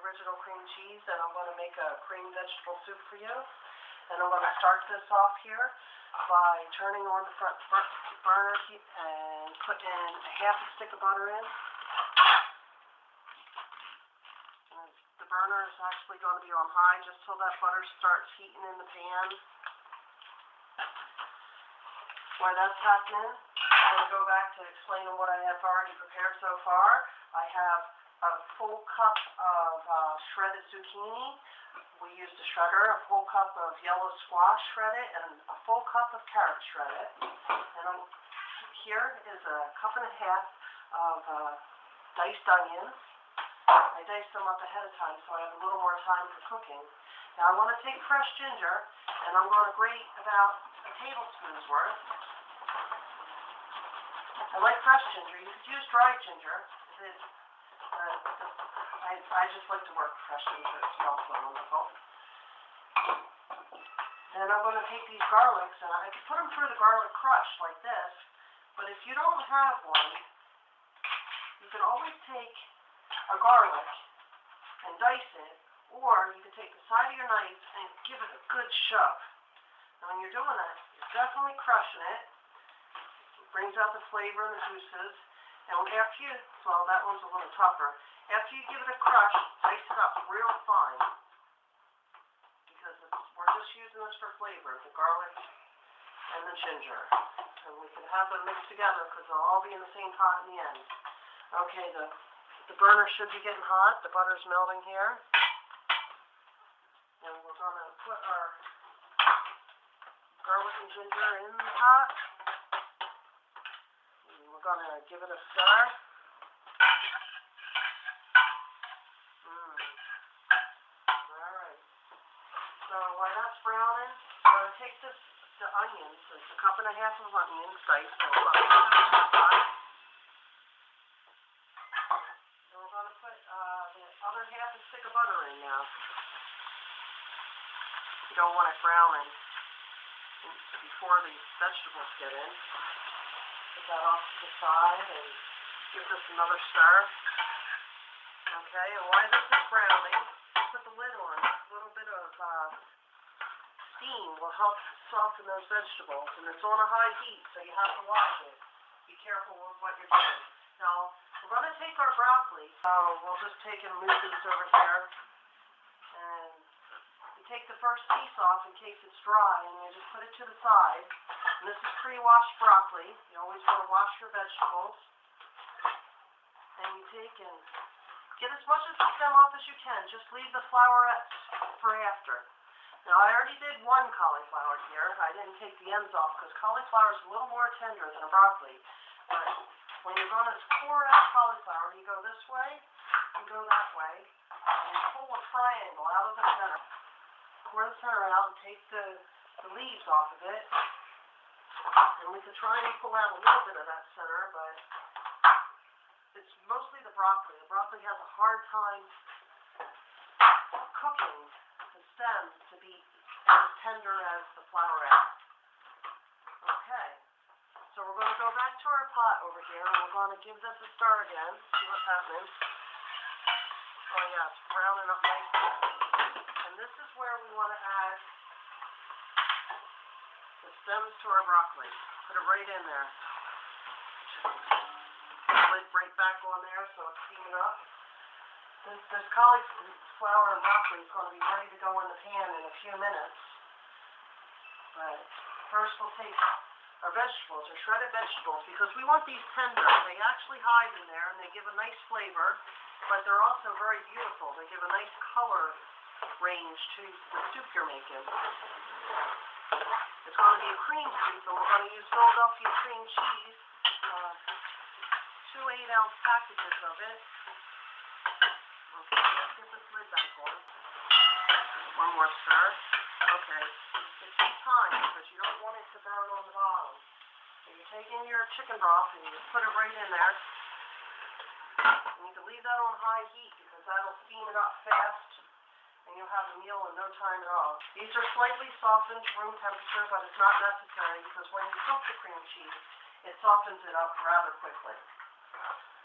original cream cheese, and I'm going to make a cream vegetable soup for you. And I'm going to start this off here by turning on the front burner and putting a half a stick of butter in. And the burner is actually going to be on high just till that butter starts heating in the pan. While that's happening, I'm going to go back to explaining what I have already prepared so far. I have a full cup of shredded zucchini. We used a shredder, a full cup of yellow squash shredded, and a full cup of carrot shredded. And here is a cup and a half of diced onions. I diced them up ahead of time so I have a little more time for cooking. Now I want to take fresh ginger, and I'm going to grate about a tablespoon's worth. I like fresh ginger. You could use dried ginger. I just like to work with fresh ginger. It smells so wonderful. Then I'm going to take these garlics, and I could put them through the garlic crush like this, but if you don't have one, you can always take a garlic and dice it, or you can take the side of your knife and give it a good shove. Now when you're doing that, you're definitely crushing it. It brings out the flavor and the juices. And after you, well, that one's a little tougher. After you give it a crush, dice it up real fine. Because we're just using this for flavor, the garlic and the ginger. And we can have them mixed together because they'll all be in the same pot in the end. Okay, the burner should be getting hot. The butter's melting here. And we're going to put our garlic and ginger in the pot. We're going to give it a stir. Alright. So while that's browning, we're going to take the onions. It's a cup and a half of onions diced. So we're going to put them in the pot. And we're going to put the other half a stick of butter in now. You don't want it browning before the vegetables get in. Put that off to the side and give this another stir. Okay, and while this is browning, put the lid on. A little bit of steam will help soften those vegetables, and it's on a high heat, so you have to watch it. Be careful with what you're doing. Now, we're going to take our broccoli, so we'll just take and move these over here. And you take the first piece off in case it's dry, and you just put it to the side. And this is pre-washed broccoli. You always want to wash your vegetables. And you take and get as much of the stem off as you can. Just leave the flowerets for after. Now, I already did one cauliflower here. I didn't take the ends off because cauliflower is a little more tender than a broccoli. But when you're going to core out cauliflower, you go this way and go that way. And you pull a triangle out of the center. Core the center out and take the leaves off of it. And we could try and pull out a little bit of that center, but it's mostly the broccoli. The broccoli has a hard time cooking the stems to be as tender as the flowerette. Okay, so we're going to go back to our pot over here, and we're going to give this a stir again, see what's happening. Oh yeah, it's browning up nicely. And this is where we want to add the stems to our broccoli. Put it right in there. Lid right back on there so it's steaming up. This cauliflower and broccoli is going to be ready to go in the pan in a few minutes. But first we'll take our vegetables, our shredded vegetables, because we want these tender. They actually hide in there and they give a nice flavor, but they're also very beautiful. They give a nice color range to the soup you're making. It's going to be a cream soup, and we're going to use Philadelphia cream cheese, 2 8-ounce packages of it. Okay, let's get this lid back on. One more stir. Okay, it's key time because you don't want it to burn on the bottom. So you're taking your chicken broth and you put it right in there. And you can leave that on high heat because that'll steam it up fast. And you'll have a meal in no time at all. These are slightly softened to room temperature, but it's not necessary because when you cook the cream cheese, it softens it up rather quickly.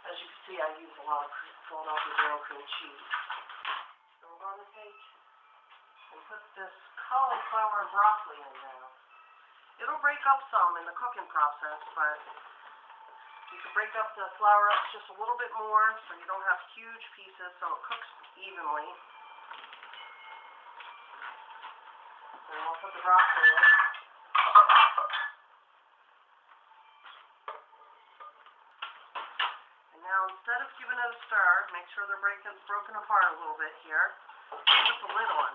As you can see, I use a lot of Philadelphia cream cheese. going to take and put this cauliflower and broccoli in now. It'll break up some in the cooking process, but you can break up the flour up just a little bit more so you don't have huge pieces so it cooks evenly. And we'll put the broccoli in. And now instead of giving it a stir, make sure they're broken apart a little bit here. Put the lid on.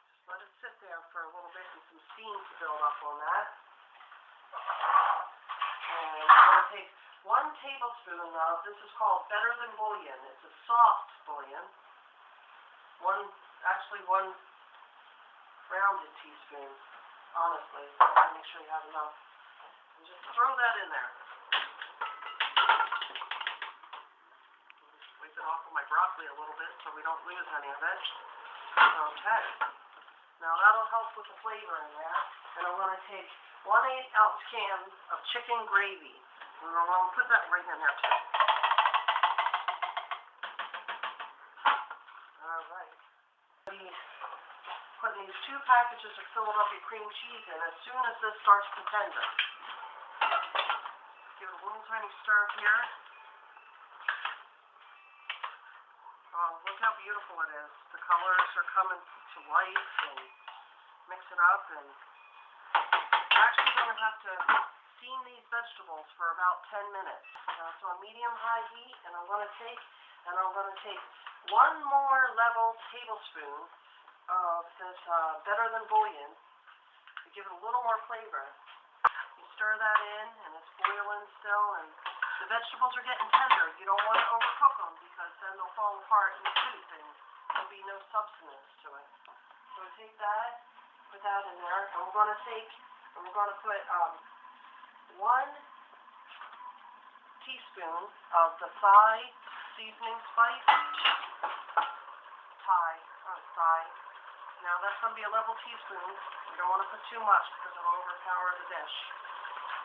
Just let it sit there for a little bit and some steam to build up on that. And I'm going to take 1 tablespoon of, this is called Better Than Bouillon. It's a soft bouillon. One rounded teaspoon, honestly. Make sure you have enough. And just throw that in there. Just wipe it off of my broccoli a little bit so we don't lose any of it. Okay. Now that'll help with the flavor in there. And I'm going to take 1 8-ounce can of chicken gravy. And I'm going to put that right in there too. Alright. Putting these 2 packages of Philadelphia cream cheese in as soon as this starts to tender. Give it a little tiny stir here. Oh, look how beautiful it is. The colors are coming to life, and mix it up. And I'm actually going to have to steam these vegetables for about 10 minutes. So on medium-high heat, and I'm going to take 1 more level tablespoon of this Better Than Bouillon to give it a little more flavor. You stir that in, and it's boiling still, and the vegetables are getting tender. You don't want to overcook them because then they'll fall apart in the soup, and there'll be no substance to it. So take that, put that in there, and we're going to put 1 teaspoon of the Thai seasoning spice. Thai. Now that's going to be a level teaspoon. You don't want to put too much because it'll overpower the dish.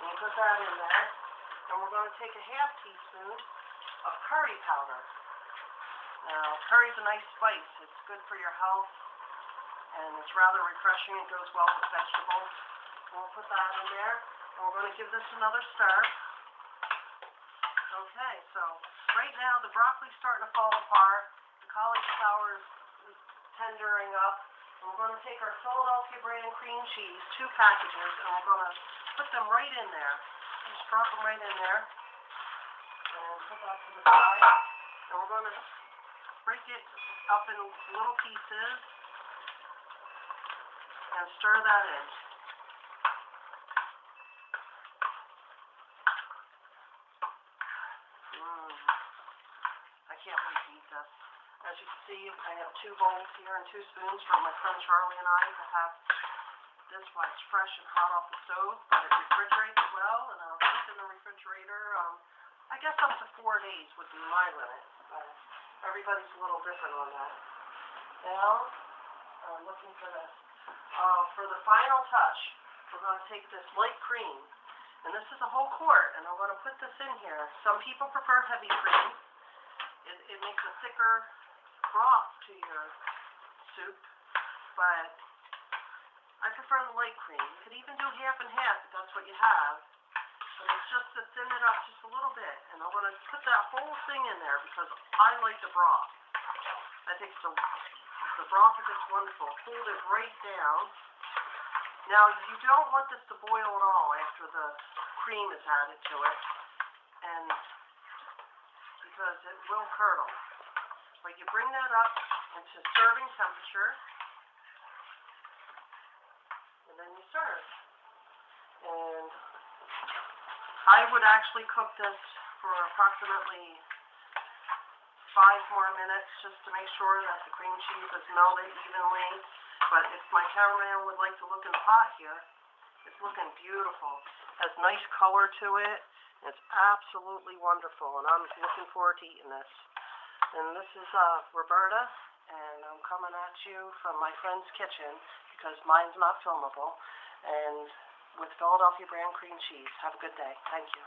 And you put that in there. And we're going to take a ½ teaspoon of curry powder. Now, curry's a nice spice. It's good for your health, and it's rather refreshing. It goes well with vegetables. And we'll put that in there. And we're going to give this another stir. Okay, so right now the broccoli's starting to fall apart. The cauliflower is tendering up. And we're going to take our Philadelphia brand cream cheese, 2 packages, and we're going to put them right in there. Just drop them right in there. And put that to the side. And we're going to break it up in little pieces and stir that in. I can't wait to eat this. As you can see, I have 2 bowls here and 2 spoons for my friend Charlie and I to have this while it's fresh and hot off the stove, but it refrigerates well, and I'll keep it in the refrigerator. I guess up to 4 days would be my limit, but everybody's a little different on that. Now, I'm looking for this. For the final touch, we're going to take this light cream, and this is a whole quart, and I'm going to put this in here. Some people prefer heavy cream. It makes a thicker broth to your soup, but I prefer the light cream. You could even do half and half if that's what you have. But it's just to thin it up just a little bit. And I'm going to put that whole thing in there because I like the broth. I think the broth is just wonderful. Hold it right down. Now, you don't want this to boil at all after the cream is added to it, and because it will curdle. But you bring that up into serving temperature, and then you serve. And I would actually cook this for approximately 5 more minutes just to make sure that the cream cheese is melted evenly. But if my cameraman would like to look in the pot here, it's looking beautiful. It has nice color to it. It's absolutely wonderful, and I'm looking forward to eating this. And this is Roberta, and I'm coming at you from my friend's kitchen because mine's not filmable, and with Philadelphia brand cream cheese. Have a good day. Thank you.